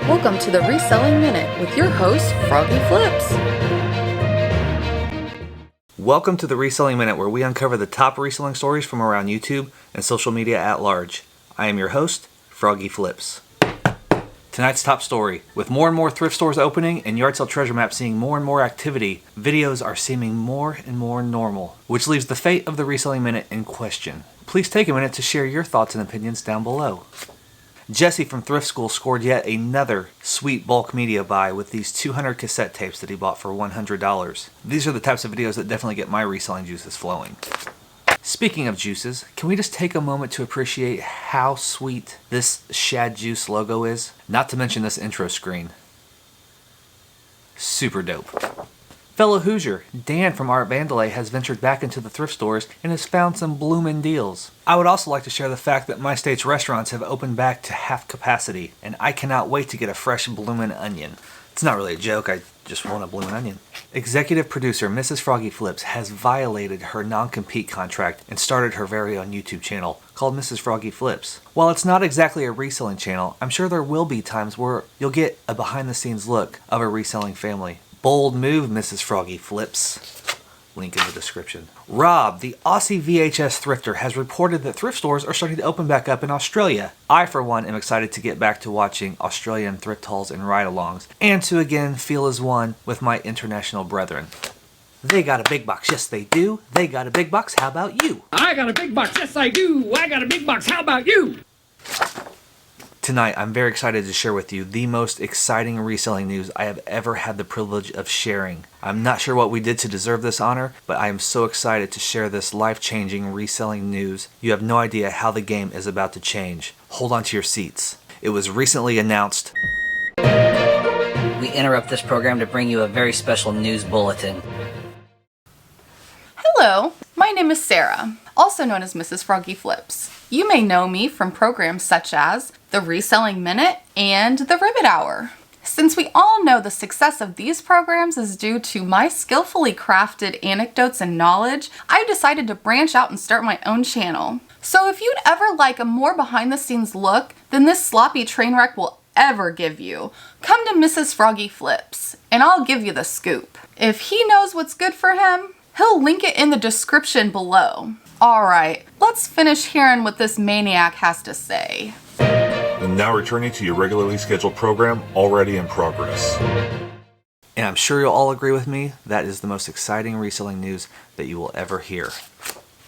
Welcome to the Reselling Minute with your host, Froggy Flips. Welcome to the Reselling Minute, where we uncover the top reselling stories from around YouTube and social media at large. I am your host, Froggy Flips. Tonight's top story: with more and more thrift stores opening and yard sale treasure maps seeing more and more activity, videos are seeming more and more normal, which leaves the fate of the Reselling Minute in question. Please take a minute to share your thoughts and opinions down below. Jessi from Thrift School scored yet another sweet bulk media buy with these 200 cassette tapes that he bought for $100. These are the types of videos that definitely get my reselling juices flowing. Speaking of juices, can we just take a moment to appreciate how sweet this Shad Juice logo is? Not to mention this intro screen. Super dope. Fellow Hoosier, Dan from Art Vandalay, has ventured back into the thrift stores and has found some bloomin' deals. I would also like to share the fact that my state's restaurants have opened back to half capacity, and I cannot wait to get a fresh bloomin' onion. It's not really a joke, I just want a bloomin' onion. Executive producer Mrs. Froggy Flips has violated her non-compete contract and started her very own YouTube channel called Mrs. Froggy Flips. While it's not exactly a reselling channel, I'm sure there will be times where you'll get a behind-the-scenes look of a reselling family. Bold move, Mrs. Froggy Flips. Link in the description. Rob, the Aussie VHS thrifter, has reported that thrift stores are starting to open back up in Australia. I, for one, am excited to get back to watching Australian thrift hauls and ride-alongs, and to again feel as one with my international brethren. They got a big box, yes they do. They got a big box, how about you? I got a big box, yes I do. I got a big box, how about you? Tonight, I'm very excited to share with you the most exciting reselling news I have ever had the privilege of sharing. I'm not sure what we did to deserve this honor, but I am so excited to share this life-changing reselling news. You have no idea how the game is about to change. Hold on to your seats. It was recently announced. We interrupt this program to bring you a very special news bulletin. Hello, my name is Sarah, also known as Mrs. Froggy Flips. You may know me from programs such as the Reselling Minute and the Ribbit Hour. Since we all know the success of these programs is due to my skillfully crafted anecdotes and knowledge, I decided to branch out and start my own channel. So if you'd ever like a more behind the scenes look than this sloppy train wreck will ever give you, come to Mrs. Froggy Flips and I'll give you the scoop. If he knows what's good for him, he'll link it in the description below. Alright, let's finish hearing what this maniac has to say. And now returning to your regularly scheduled program, already in progress. And I'm sure you'll all agree with me, that is the most exciting reselling news that you will ever hear.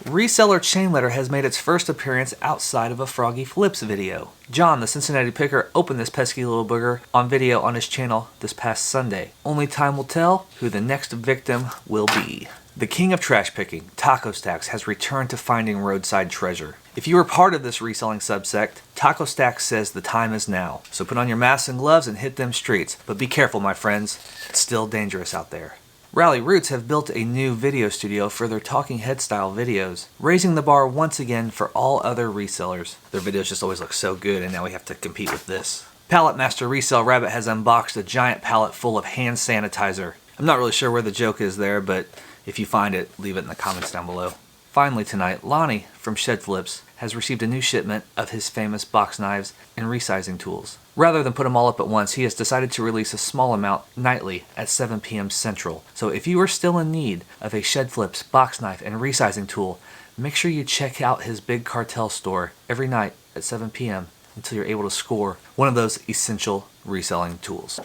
Reseller Chain Letter has made its first appearance outside of a Froggy Flips video. John, the Cincinnati picker, opened this pesky little booger on video on his channel this past Sunday. Only time will tell who the next victim will be. The king of trash picking, Taco Stacks, has returned to finding roadside treasure. If you are part of this reselling subsect, Taco Stacks says the time is now. So put on your masks and gloves and hit them streets. But be careful, my friends. It's still dangerous out there. Rally Roots have built a new video studio for their talking head style videos, raising the bar once again for all other resellers. Their videos just always look so good, and now we have to compete with this. Pallet Master Resell Rabbit has unboxed a giant pallet full of hand sanitizer. I'm not really sure where the joke is there, but if you find it, leave it in the comments down below. Finally tonight, Lonnie from Shed Flips has received a new shipment of his famous box knives and resizing tools. Rather than put them all up at once, he has decided to release a small amount nightly at 7 p.m. Central. So if you are still in need of a Shed Flips box knife and resizing tool, make sure you check out his big cartel store every night at 7 p.m. until you're able to score one of those essential reselling tools.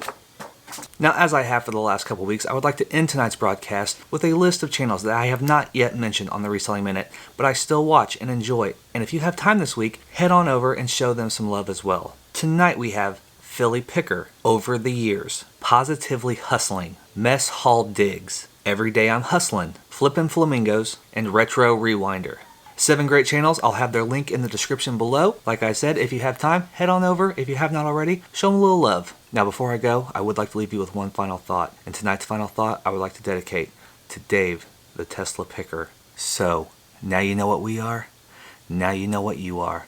Now, as I have for the last couple weeks, I would like to end tonight's broadcast with a list of channels that I have not yet mentioned on the Reselling Minute, but I still watch and enjoy. And if you have time this week, head on over and show them some love as well. Tonight we have Philly Picker, Over the Years, Positively Hustling, Mess Hall Digs, Every Day I'm Hustlin', Flippin' Flamingos, and Retro Rewinder. 7 great channels. I'll have their link in the description below. Like I said, if you have time, head on over. If you have not already, show them a little love. Now, before I go, I would like to leave you with one final thought. And tonight's final thought I would like to dedicate to Dave, the Tesla Picker. So, now you know what we are. Now you know what you are.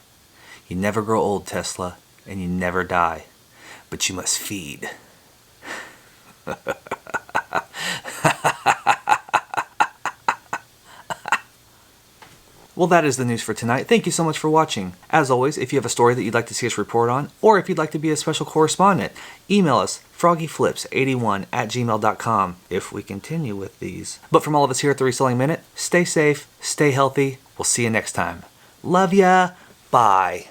You never grow old, Tesla, and you never die. But you must feed. Well, that is the news for tonight. Thank you so much for watching. As always, if you have a story that you'd like to see us report on, or if you'd like to be a special correspondent, email us froggyflips81@gmail.com if we continue with these. But from all of us here at the Reselling Minute, stay safe, stay healthy. We'll see you next time. Love ya. Bye.